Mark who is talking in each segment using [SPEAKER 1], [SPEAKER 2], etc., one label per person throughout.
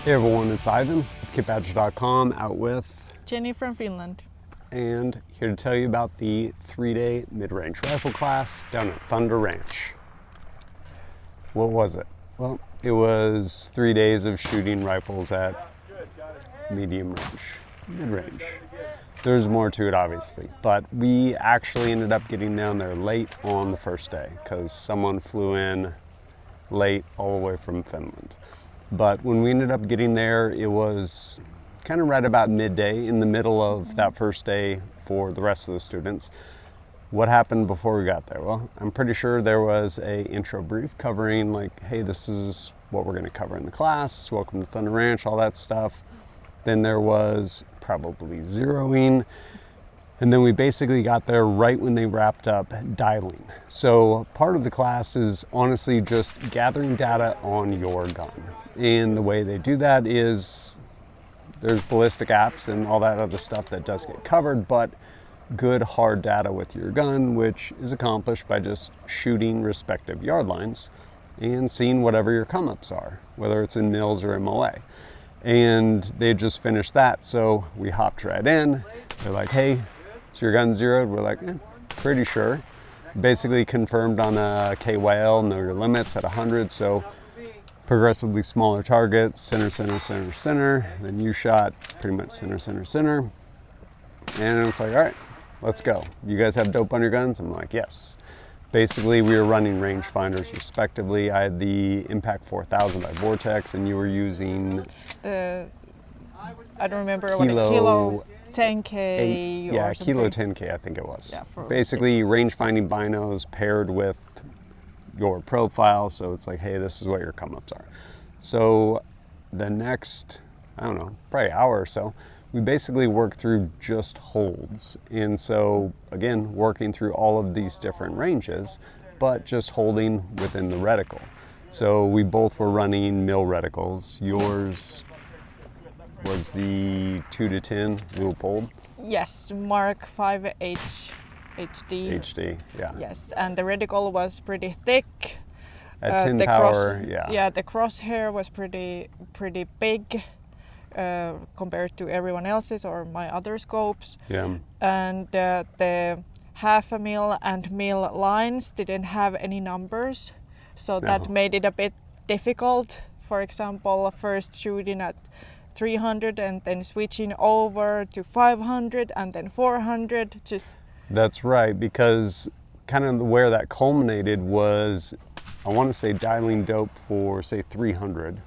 [SPEAKER 1] Hey everyone, it's Ivan with KitBadger.com, out with
[SPEAKER 2] Jenny from Finland.
[SPEAKER 1] And here to tell you about the 3-day mid-range rifle class down at Thunder Ranch. What was it? Well, it was 3 days of shooting rifles at medium range, mid-range. There's more to it obviously, but we actually ended up getting down there late on the first day because someone flew in late all the way from Finland. But when we ended up getting there, it was kind of right about midday, in the middle of that first day for the rest of the students. What happened before we got there? Well, I'm pretty sure there was a intro brief covering like, hey, this is what we're going to cover in the class, welcome to Thunder Ranch, all that stuff. Then there was probably zeroing. And then we basically got there right when they wrapped up dialing. So part of the class is honestly just gathering data on your gun. And the way they do that is there's ballistic apps and all that other stuff that does get covered, but good hard data with your gun, which is accomplished by just shooting respective yard lines and seeing whatever your come-ups are, whether it's in mils or MOA. And they just finished that, so we hopped right in. They're like, hey, is your gun zeroed? We're like, pretty sure. Basically confirmed on a KYL, know your limits at 100, so progressively smaller targets, center, center, center, center. Then you shot pretty much center, center, center. And it's like, all right, let's go. You guys have dope on your guns? I'm like, yes. Basically, we were running rangefinders respectively. I had the Impact 4000 by Vortex, and you were using
[SPEAKER 2] I don't remember what a Kilo 10K or something.
[SPEAKER 1] Kilo 10K, I think it was.
[SPEAKER 2] Yeah,
[SPEAKER 1] basically, range-finding binos paired with your profile, so it's like, hey, this is what your come-ups are. So the next, I don't know, probably hour or so, we basically work through just holds. And so, again, working through all of these different ranges, but just holding within the reticle. So we both were running mil reticles. Yours was the 2 to 10 Leupold?
[SPEAKER 2] Yes, Mark 5H HD.
[SPEAKER 1] HD, yeah.
[SPEAKER 2] Yes, and the reticle was pretty thick.
[SPEAKER 1] At 10 power, yeah.
[SPEAKER 2] Yeah, the crosshair was pretty big compared to everyone else's or my other scopes.
[SPEAKER 1] Yeah.
[SPEAKER 2] And the half a mil and mil lines didn't have any numbers, so that made it a bit difficult. For example, first shooting at 300 and then switching over to 500 and then 400, just...
[SPEAKER 1] That's right, because kind of where that culminated was, I want to say dialing dope for, say, 300.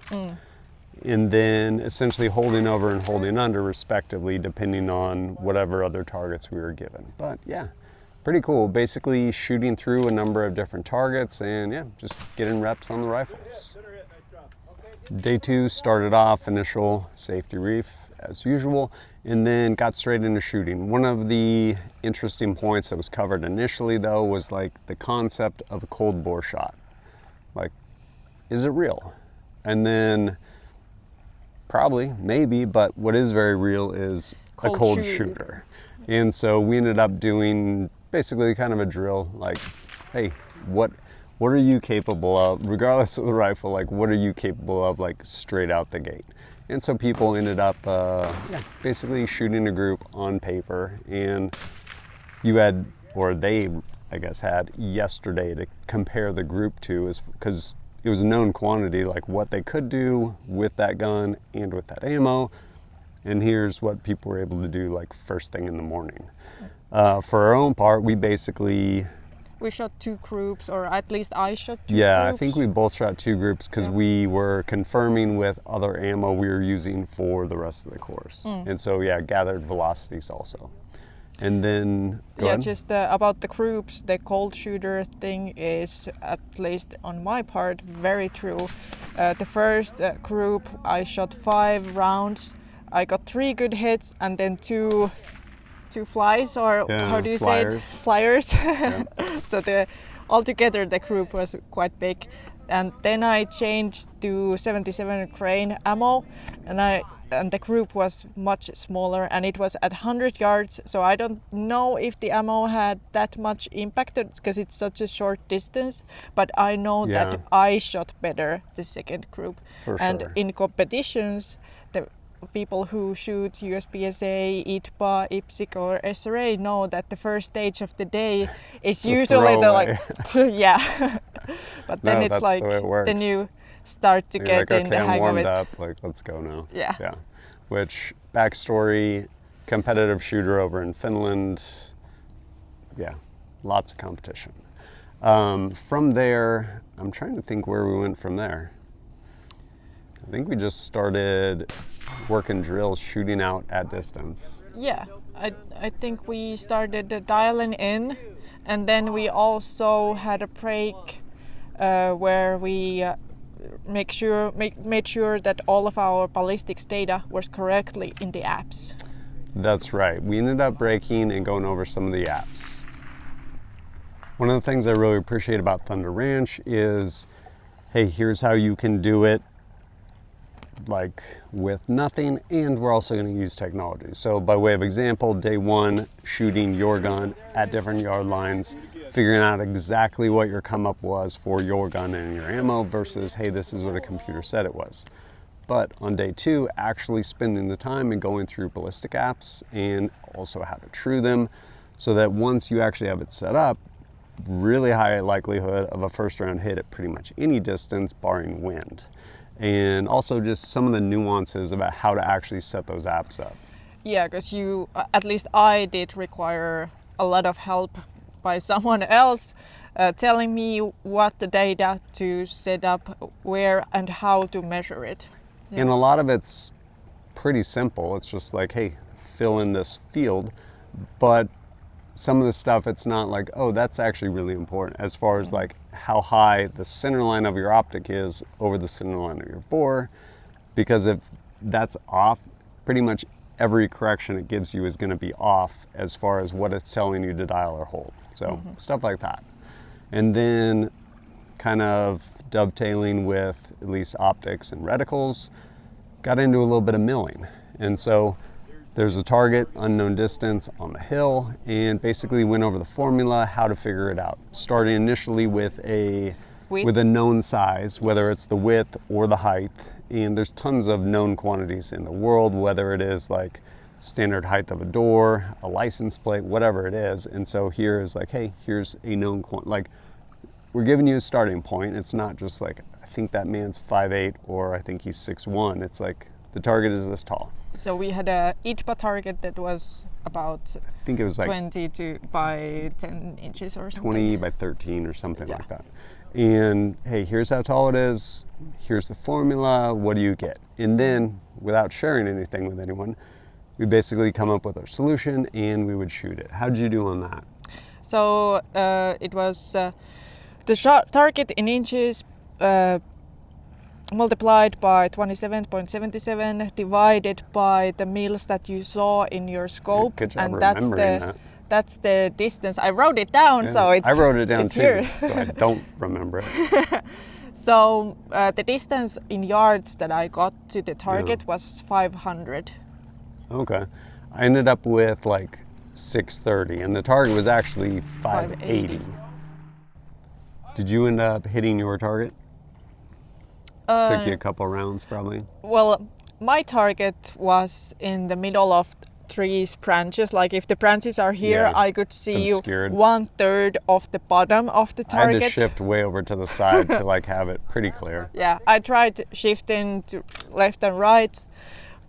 [SPEAKER 1] And then essentially holding over and holding under respectively, depending on whatever other targets we were given. But yeah, pretty cool. Basically shooting through a number of different targets and yeah, just getting reps on the rifles. Day 2 started off initial safety reef as usual, and then got straight into shooting. One of the interesting points that was covered initially though was like the concept of a cold bore shot. Like, is it real? And then probably, maybe, but what is very real is a cold shooter. And so we ended up doing basically kind of a drill, like, hey, what are you capable of, regardless of the rifle, like what are you capable of, like straight out the gate? And so people ended up basically shooting a group on paper, and you had, or they, I guess, had yesterday to compare the group to, because it was a known quantity, like what they could do with that gun and with that ammo. And here's what people were able to do like first thing in the morning. For our own part, we
[SPEAKER 2] shot 2 groups, or at least I shot 2 groups.
[SPEAKER 1] Yeah, I think we both shot 2 groups because we were confirming with other ammo we were using for the rest of the course. And so yeah, gathered velocities also. And then,
[SPEAKER 2] just about the groups, the cold shooter thing is, at least on my part, very true. The first group, I shot 5 rounds. I got 3 good hits and then two flies, or how do you say it? Flyers. Yeah. So altogether the group was quite big. And then I changed to 77 grain ammo, and I and the group was much smaller, and it was at 100 yards, so I don't know if the ammo had that much impact because it's such a short distance, but I know that I shot better the second group.
[SPEAKER 1] For
[SPEAKER 2] and
[SPEAKER 1] sure.
[SPEAKER 2] In competitions, the people who shoot USPSA, ITPA, IPSC or SRA know that the first stage of the day is usually the like yeah but then it's like then you start to get
[SPEAKER 1] like,
[SPEAKER 2] in
[SPEAKER 1] okay,
[SPEAKER 2] the hang
[SPEAKER 1] I'm
[SPEAKER 2] of
[SPEAKER 1] warmed
[SPEAKER 2] it.
[SPEAKER 1] up, like let's go now.
[SPEAKER 2] Yeah.
[SPEAKER 1] Which, backstory, competitive shooter over in Finland. Yeah, lots of competition. From there, I'm trying to think where we went from there. I think we just started working drills, shooting out at distance.
[SPEAKER 2] Yeah, I think we started dialing in, and then we also had a break where we made sure that all of our ballistics data was correctly in the apps.
[SPEAKER 1] That's right. We ended up breaking and going over some of the apps. One of the things I really appreciate about Thunder Ranch is, hey, here's how you can do it like with nothing, and we're also going to use technology. So by way of example, day one, shooting your gun at different yard lines, figuring out exactly what your come up was for your gun and your ammo versus, hey, this is what a computer said it was. But on day two, actually spending the time and going through ballistic apps and also how to true them so that once you actually have it set up, really high likelihood of a first round hit at pretty much any distance barring wind. And also just some of the nuances about how to actually set those apps up.
[SPEAKER 2] Yeah, because at least I did require a lot of help by someone else telling me what the data to set up, where and how to measure it. Yeah.
[SPEAKER 1] And a lot of it's pretty simple. It's just like, hey, fill in this field. But some of the stuff, it's not like, oh, that's actually really important as far as like how high the center line of your optic is over the center line of your bore. Because if that's off, pretty much every correction it gives you is going to be off as far as what it's telling you to dial or hold. So stuff like that. And then kind of dovetailing with at least optics and reticles, got into a little bit of milling. And so there's a target, unknown distance on the hill, and basically went over the formula, how to figure it out. Starting initially with a known size, whether it's the width or the height. And there's tons of known quantities in the world, whether it is like standard height of a door, a license plate, whatever it is. And so here is like, hey, here's a known like we're giving you a starting point. It's not just like, I think that man's 5'8" or I think he's 6'1". It's like the target is this tall.
[SPEAKER 2] So we had a ITPA target that was about
[SPEAKER 1] I think it was like
[SPEAKER 2] 20 by 10 inches or something.
[SPEAKER 1] 20 by 13 or something like that. And hey, here's how tall it is. Here's the formula. What do you get? And then, without sharing anything with anyone, we basically come up with our solution and we would shoot it. How'd you do on that?
[SPEAKER 2] So it was the target in inches multiplied by 27.77 divided by the mils that you saw in your scope.
[SPEAKER 1] Good job
[SPEAKER 2] and
[SPEAKER 1] remembering
[SPEAKER 2] that's the distance. I wrote it down, so it's
[SPEAKER 1] I wrote it down too,
[SPEAKER 2] here.
[SPEAKER 1] so I don't remember it.
[SPEAKER 2] So the distance in yards that I got to the target was 500.
[SPEAKER 1] Okay. I ended up with like 630, and the target was actually 580. Did you end up hitting your target? Took you a couple rounds probably.
[SPEAKER 2] Well, my target was in the middle of trees branches. Like if the branches are here, I could see
[SPEAKER 1] obscured.
[SPEAKER 2] 1/3 of the bottom of the target.
[SPEAKER 1] I had to shift way over to the side to like have it pretty clear.
[SPEAKER 2] Yeah, I tried shifting to left and right,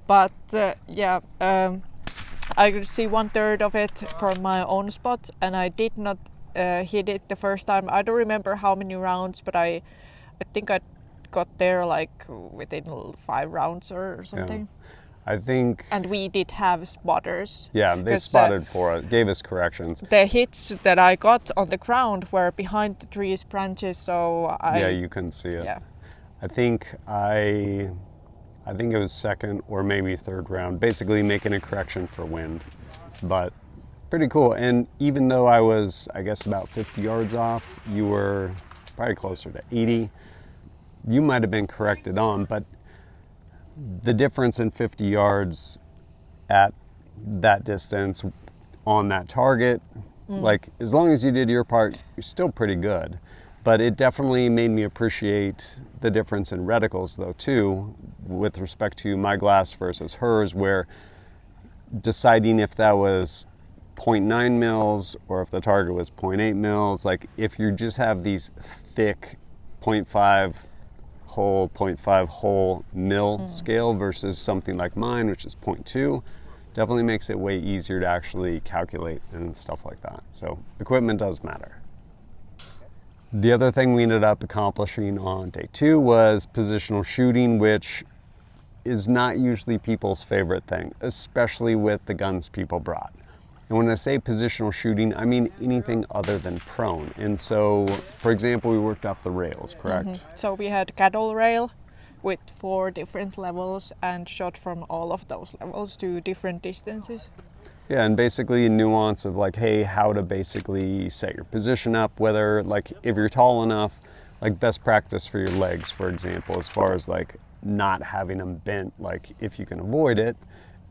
[SPEAKER 2] but I could see 1/3 of it from my own spot, and I did not hit it the first time. I don't remember how many rounds, but I think I got there like within 5 rounds or something.
[SPEAKER 1] I think.
[SPEAKER 2] And we did have spotters.
[SPEAKER 1] Yeah, they spotted for us, gave us corrections.
[SPEAKER 2] The hits that I got on the ground were behind the trees branches, so
[SPEAKER 1] you couldn't see it.
[SPEAKER 2] Yeah.
[SPEAKER 1] I think it was second or maybe third round, basically making a correction for wind. But pretty cool. And even though I was, I guess, about 50 yards off, you were probably closer to 80. You might have been corrected on, but the difference in 50 yards at that distance on that target, like as long as you did your part, you're still pretty good. But it definitely made me appreciate the difference in reticles though too, with respect to my glass versus hers, where deciding if that was 0.9 mils or if the target was 0.8 mils, like if you just have these thick 0.5 hole, 0.5 hole mil scale versus something like mine, which is 0.2, definitely makes it way easier to actually calculate and stuff like that. So equipment does matter. The other thing we ended up accomplishing on day 2 was positional shooting, which is not usually people's favorite thing, especially with the guns people brought. And when I say positional shooting, I mean anything other than prone. And so, for example, we worked off the rails, correct?
[SPEAKER 2] So we had cattle rail with 4 different levels and shot from all of those levels to different distances.
[SPEAKER 1] Yeah, and basically a nuance of like, hey, how to basically set your position up, whether like if you're tall enough, like best practice for your legs, for example, as far as like not having them bent, like if you can avoid it,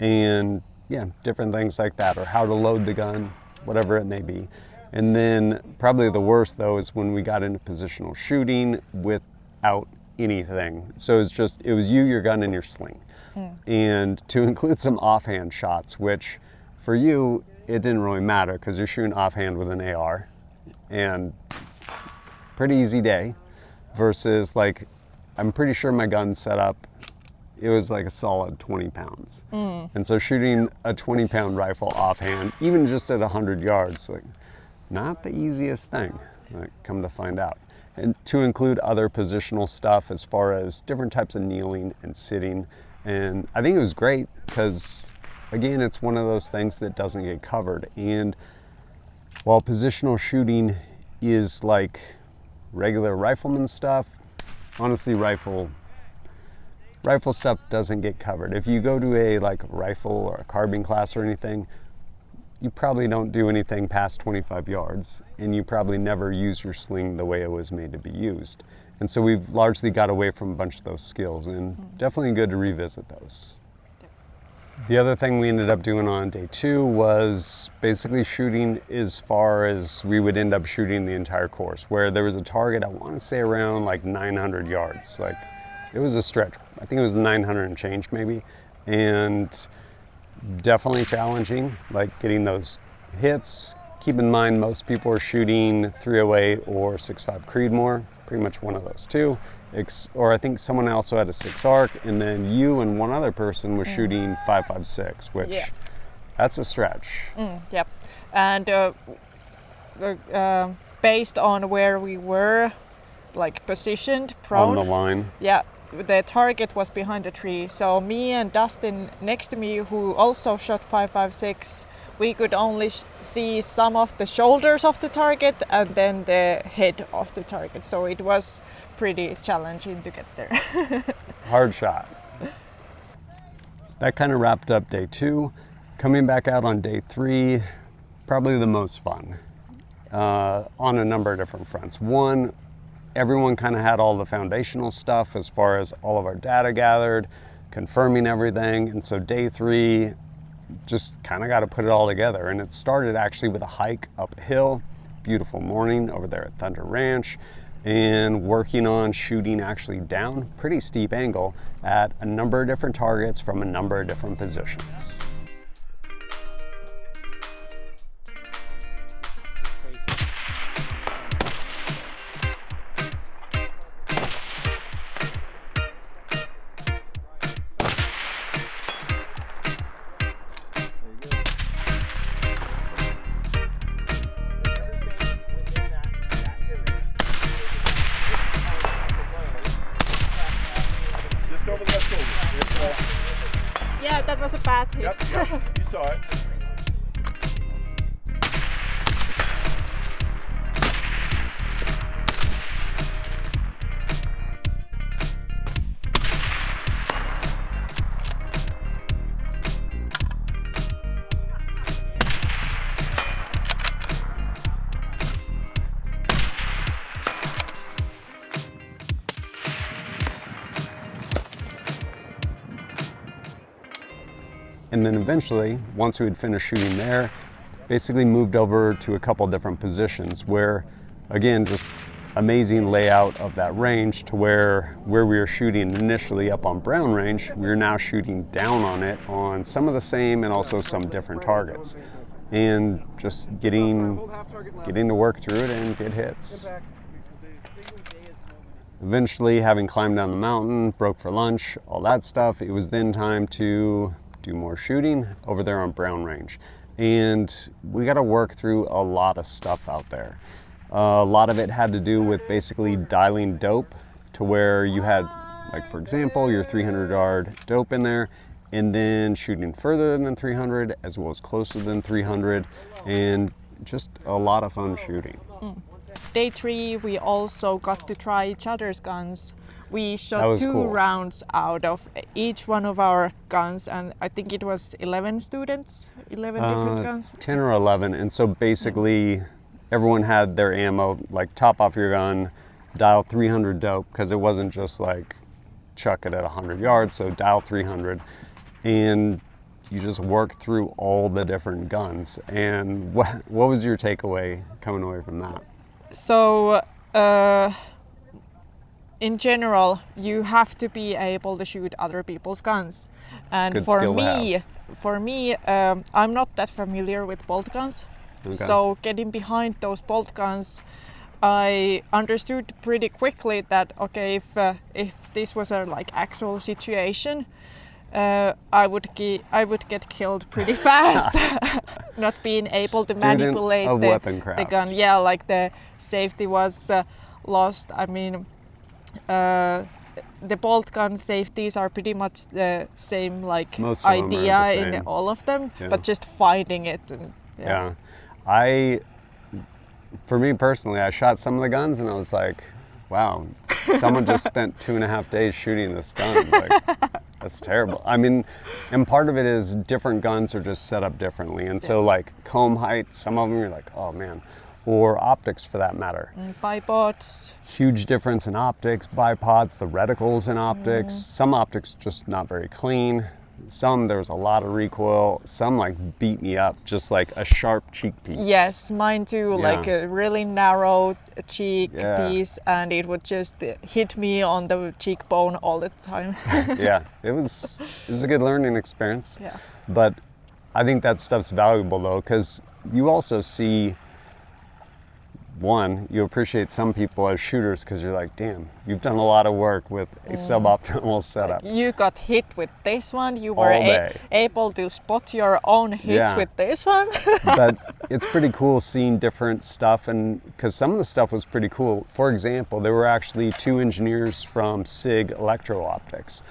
[SPEAKER 1] and yeah, different things like that, or how to load the gun, whatever it may be. And then probably the worst though is when we got into positional shooting without anything. So it was you, your gun, and your sling. And to include some offhand shots, which for you, it didn't really matter because you're shooting offhand with an AR and pretty easy day versus like, I'm pretty sure my gun set up, it was like a solid 20 pounds. And so shooting a 20-pound rifle offhand, even just at 100 yards, like not the easiest thing, like, come to find out. And to include other positional stuff as far as different types of kneeling and sitting. And I think it was great because again, it's one of those things that doesn't get covered. And while positional shooting is like regular rifleman stuff, honestly, rifle stuff doesn't get covered. If you go to a like rifle or a carbine class or anything, you probably don't do anything past 25 yards, and you probably never use your sling the way it was made to be used. And so we've largely got away from a bunch of those skills, and definitely good to revisit those. The other thing we ended up doing on day 2 was basically shooting as far as we would end up shooting the entire course, where there was a target, I want to say around like 900 yards. Like it was a stretch. I think it was 900 and change maybe. And definitely challenging, like getting those hits. Keep in mind, most people are shooting 308 or 6.5 Creedmoor, pretty much one of those two. Or I think someone also had a 6 arc, and then you and one other person was shooting 5.56, which that's a stretch.
[SPEAKER 2] Yep, and based on where we were, like positioned, prone
[SPEAKER 1] on the line.
[SPEAKER 2] Yeah, the target was behind a tree. So me and Dustin next to me, who also shot 5.56, we could only see some of the shoulders of the target and then the head of the target. So it was pretty challenging to get there.
[SPEAKER 1] Hard shot. That kind of wrapped up day 2. Coming back out on day 3, probably the most fun on a number of different fronts. One, everyone kind of had all the foundational stuff as far as all of our data gathered, confirming everything. And so day 3, just kind of got to put it all together. And it started actually with a hike up a hill, beautiful morning over there at Thunder Ranch, and working on shooting actually down pretty steep angle at a number of different targets from a number of different positions.
[SPEAKER 2] Yeah, that was a bad hit.
[SPEAKER 3] Yep, you saw it.
[SPEAKER 1] And then eventually, once we had finished shooting there, basically moved over to a couple different positions where, again, just amazing layout of that range to where we were shooting initially up on Brown Range, we are now shooting down on it on some of the same and also some different targets. And just getting to work through it and get hits. Eventually, having climbed down the mountain, broke for lunch, all that stuff, it was then time to do more shooting over there on Brown Range. And we got to work through a lot of stuff out there. A lot of it had to do with basically dialing dope to where you had, like for example, your 300-yard dope in there, and then shooting further than 300 as well as closer than 300, and just a lot of fun shooting.
[SPEAKER 2] Day 3, we also got to try each other's guns. We shot 2
[SPEAKER 1] cool.
[SPEAKER 2] rounds out of each one of our guns, and I think it was 11 students, 11 different guns.
[SPEAKER 1] 10 or 11, and so basically everyone had their ammo, like top off your gun, dial 300 dope, because it wasn't just like chuck it at 100 yards, so dial 300, and you just work through all the different guns. And what was your takeaway coming away from that?
[SPEAKER 2] So, in general, you have to be able to shoot other people's guns. And
[SPEAKER 1] Good
[SPEAKER 2] for
[SPEAKER 1] skill to
[SPEAKER 2] me, I'm not that familiar with bolt guns.
[SPEAKER 1] Okay.
[SPEAKER 2] So getting behind those bolt guns, I understood pretty quickly that okay, if this was a like actual situation, I would get killed pretty fast. Not being able to manipulate the gun. Yeah, like the safety was lost. I mean, the bolt gun safeties are pretty much the same, like idea in all of them, but just finding it.
[SPEAKER 1] Yeah. For me personally, I shot some of the guns and I was like, wow, someone just spent 2.5 days shooting this gun. Like, that's terrible. I mean, and part of it is different guns are just set up differently. And so like comb height, some of them you're like, oh man, or optics for that matter.
[SPEAKER 2] Bipods.
[SPEAKER 1] Huge difference in optics, bipods, the reticles in optics. Some optics just not very clean. Some, there was a lot of recoil. Some like beat me up, just like a sharp cheek piece.
[SPEAKER 2] Yes, mine too, like a really narrow cheek piece, and it would just hit me on the cheekbone all the time.
[SPEAKER 1] Yeah, it was a good learning experience.
[SPEAKER 2] Yeah.
[SPEAKER 1] But I think that stuff's valuable though, because you also see, one, you appreciate some people as shooters because you're like, damn, you've done a lot of work with a suboptimal setup.
[SPEAKER 2] You got hit with this one, you were able to spot your own hits with this one.
[SPEAKER 1] But it's pretty cool seeing different stuff, and because some of the stuff was pretty cool. For example, there were actually 2 engineers from SIG Electro-Optics.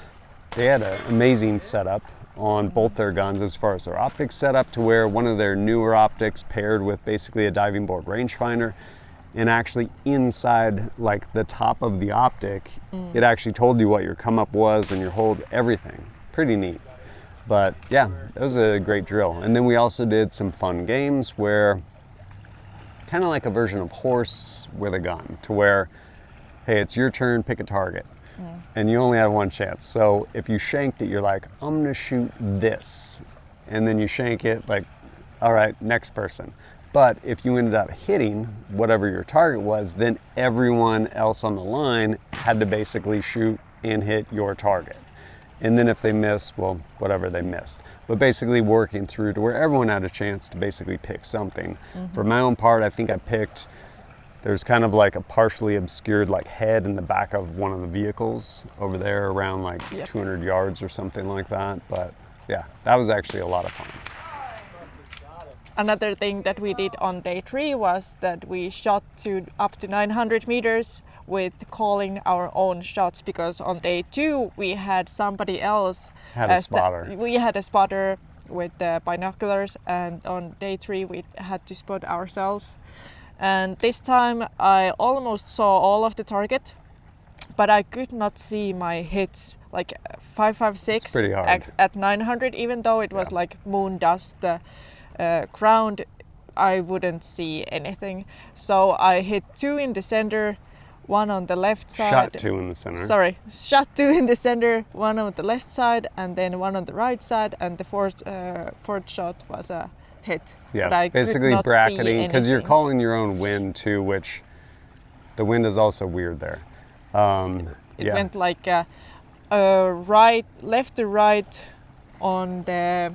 [SPEAKER 1] They had an amazing setup on both their guns as far as their optics setup, to where one of their newer optics paired with basically a diving board rangefinder, and actually inside like the top of the optic, it actually told you what your come up was and your hold, everything. Pretty neat. But yeah, it was a great drill. And then we also did some fun games where, kind of like a version of horse with a gun, to where, hey, it's your turn, pick a target. And you only have one chance. So if you shanked it, you're like, I'm gonna shoot this. And then you shank it, like, all right, next person. But if you ended up hitting whatever your target was, then everyone else on the line had to basically shoot and hit your target. And then if they missed, well, whatever they missed. But basically working through to where everyone had a chance to basically pick something. For my own part, I think I picked, there's kind of like a partially obscured like head in the back of one of the vehicles over there around like 200 yards or something like that. But yeah, that was actually a lot of fun.
[SPEAKER 2] Another thing that we did on day 3 was that we shot up to 900 meters with calling our own shots, because on day 2 we had somebody else. We had a spotter with the binoculars, and on day 3 we had to spot ourselves. And this time I almost saw all of the target, but I could not see my hits, like 556 at 900, even though it was like moon dust. Ground, I wouldn't see anything. So I hit 2 in the center, one on the left side.
[SPEAKER 1] Shot 2 in the center.
[SPEAKER 2] Sorry, shot 2 in the center, one on the left side, and then one on the right side, and the fourth shot was a hit.
[SPEAKER 1] Yeah,
[SPEAKER 2] but I
[SPEAKER 1] basically
[SPEAKER 2] could not
[SPEAKER 1] bracketing,
[SPEAKER 2] see
[SPEAKER 1] because you're
[SPEAKER 2] anything.
[SPEAKER 1] calling your own wind too, which the wind is also weird there.
[SPEAKER 2] It went like left to right on the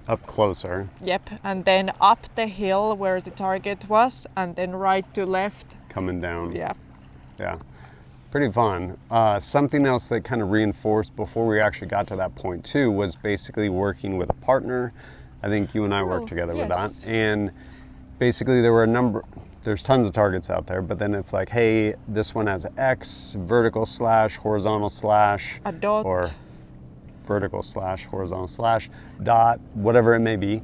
[SPEAKER 1] Up closer,
[SPEAKER 2] yep, and then up the hill where the target was, and then right to left.
[SPEAKER 1] coming down.
[SPEAKER 2] Yeah.
[SPEAKER 1] Yeah, pretty fun. Something else that kind of reinforced before we actually got to that point too was basically working with a partner. I think you and I worked together with
[SPEAKER 2] yes.
[SPEAKER 1] that. And basically there were there's tons of targets out there, but then it's like, hey, this one has X, vertical slash, horizontal slash,
[SPEAKER 2] A dot.
[SPEAKER 1] or vertical slash, horizontal slash, dot, whatever it may be.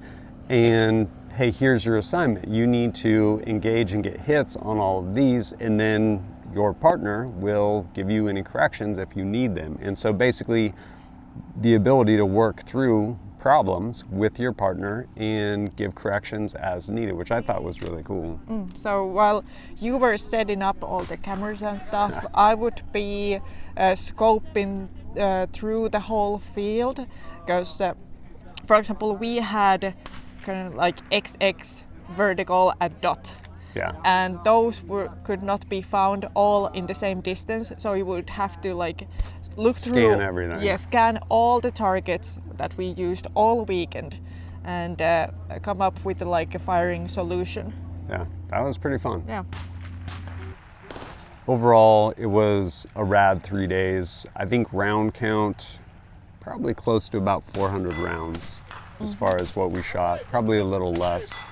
[SPEAKER 1] And hey, here's your assignment. You need to engage and get hits on all of these, and then your partner will give you any corrections if you need them. And so basically the ability to work through problems with your partner and give corrections as needed, which I thought was really cool.
[SPEAKER 2] So while you were setting up all the cameras and stuff, I would be scoping through the whole field, because for example we had kind of like XX, vertical, and dot.
[SPEAKER 1] Yeah.
[SPEAKER 2] And those could not be found all in the same distance, so you would have to like look through.
[SPEAKER 1] Scan everything.
[SPEAKER 2] Yeah, scan all the targets that we used all weekend, and come up with like a firing solution.
[SPEAKER 1] Yeah, that was pretty fun.
[SPEAKER 2] Yeah.
[SPEAKER 1] Overall, it was a rad 3 days. I think round count, probably close to about 400 rounds as far as what we shot. Probably a little less,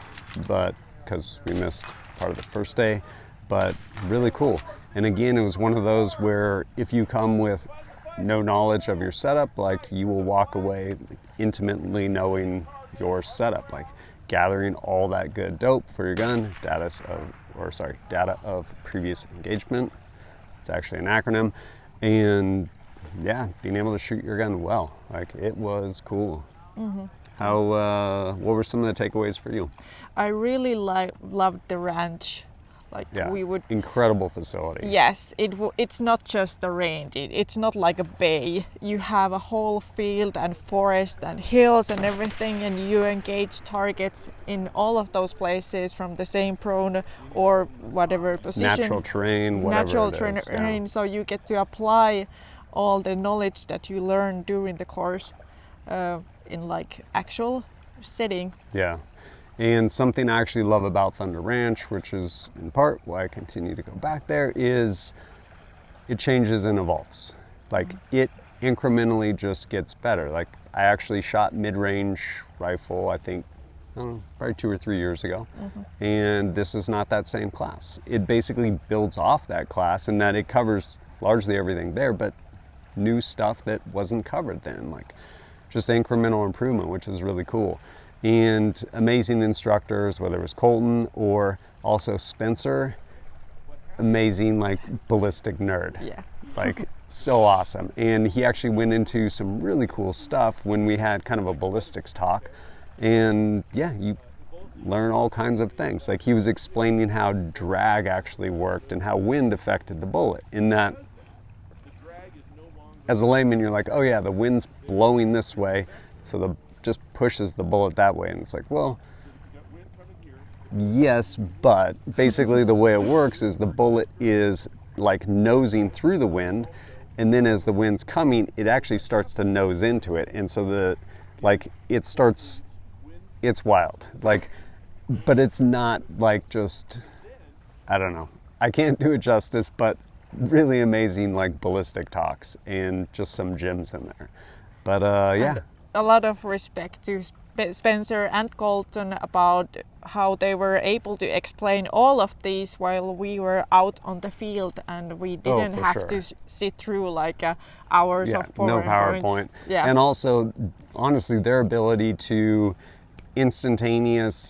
[SPEAKER 1] but because we missed part of the first day, but really cool. And again, it was one of those where if you come with no knowledge of your setup, like you will walk away intimately knowing your setup, like gathering all that good dope for your gun, data of previous engagement. It's actually an acronym. And yeah, being able to shoot your gun well, like it was cool. What were some of the takeaways for you?
[SPEAKER 2] I really loved the ranch. Like
[SPEAKER 1] Yeah,
[SPEAKER 2] we would.
[SPEAKER 1] incredible facility.
[SPEAKER 2] Yes, it's not just a range. It's not like a bay. You have a whole field and forest and hills and everything, and you engage targets in all of those places from the same prone or whatever position.
[SPEAKER 1] Natural terrain, whatever
[SPEAKER 2] Natural
[SPEAKER 1] it is,
[SPEAKER 2] terrain.
[SPEAKER 1] yeah.
[SPEAKER 2] So you get to apply all the knowledge that you learn during the course in like actual setting.
[SPEAKER 1] Yeah. And something I actually love about Thunder Ranch, which is in part why I continue to go back there, is it changes and evolves. Like it incrementally just gets better. Like I actually shot mid-range rifle, I think, probably 2 or 3 years ago. And this is not that same class. It basically builds off that class in that it covers largely everything there, but new stuff that wasn't covered then. Like just incremental improvement, which is really cool. And amazing instructors, whether it was Colton or also Spencer, amazing like ballistic nerd.
[SPEAKER 2] Yeah.
[SPEAKER 1] Like so awesome. And he actually went into some really cool stuff when we had kind of a ballistics talk. And yeah, you learn all kinds of things. Like he was explaining how drag actually worked and how wind affected the bullet. In that, as a layman, you're like, oh yeah, the wind's blowing this way, so the just pushes the bullet that way. And it's like, well, yes, but basically the way it works is the bullet is like nosing through the wind, and then as the wind's coming, it actually starts to nose into it. And so it's wild. Like, but it's not like just, I don't know. I can't do it justice, but really amazing like ballistic talks and just some gems in there. But yeah.
[SPEAKER 2] And a lot of respect to Spencer and Colton about how they were able to explain all of these while we were out on the field, and we didn't
[SPEAKER 1] for
[SPEAKER 2] have
[SPEAKER 1] sure.
[SPEAKER 2] to sit through like hours
[SPEAKER 1] Yeah,
[SPEAKER 2] of
[SPEAKER 1] no
[SPEAKER 2] PowerPoint.
[SPEAKER 1] PowerPoint.
[SPEAKER 2] Yeah.
[SPEAKER 1] And also, honestly, their ability to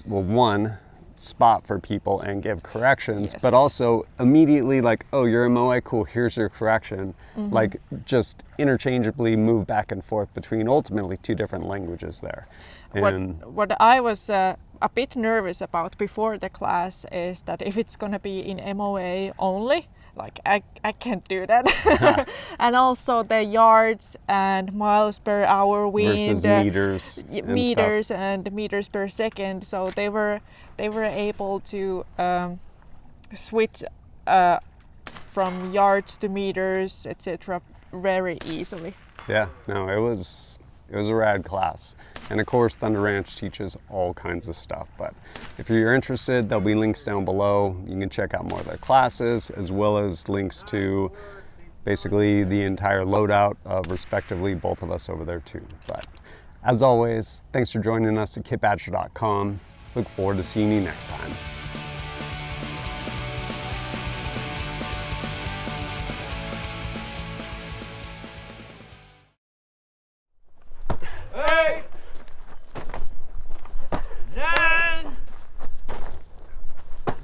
[SPEAKER 1] one, spot for people and give corrections,
[SPEAKER 2] Yes.
[SPEAKER 1] but also immediately like, oh, you're a MOA, cool, here's your correction. Like just interchangeably move back and forth between ultimately 2 different languages there. And
[SPEAKER 2] What I was a bit nervous about before the class is that if it's going to be in MOA only, like I can't do that. And also the yards and miles per hour wind
[SPEAKER 1] versus meters
[SPEAKER 2] and meters per second. So they were able to switch from yards to meters, etc. very easily.
[SPEAKER 1] Yeah, no, it was a rad class. And of course, Thunder Ranch teaches all kinds of stuff. But if you're interested, there'll be links down below. You can check out more of their classes, as well as links to basically the entire loadout of respectively both of us over there too. But as always, thanks for joining us at kitbadger.com. Look forward to seeing you next time.
[SPEAKER 3] Eight, 9,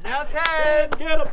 [SPEAKER 3] now 10, get 'em.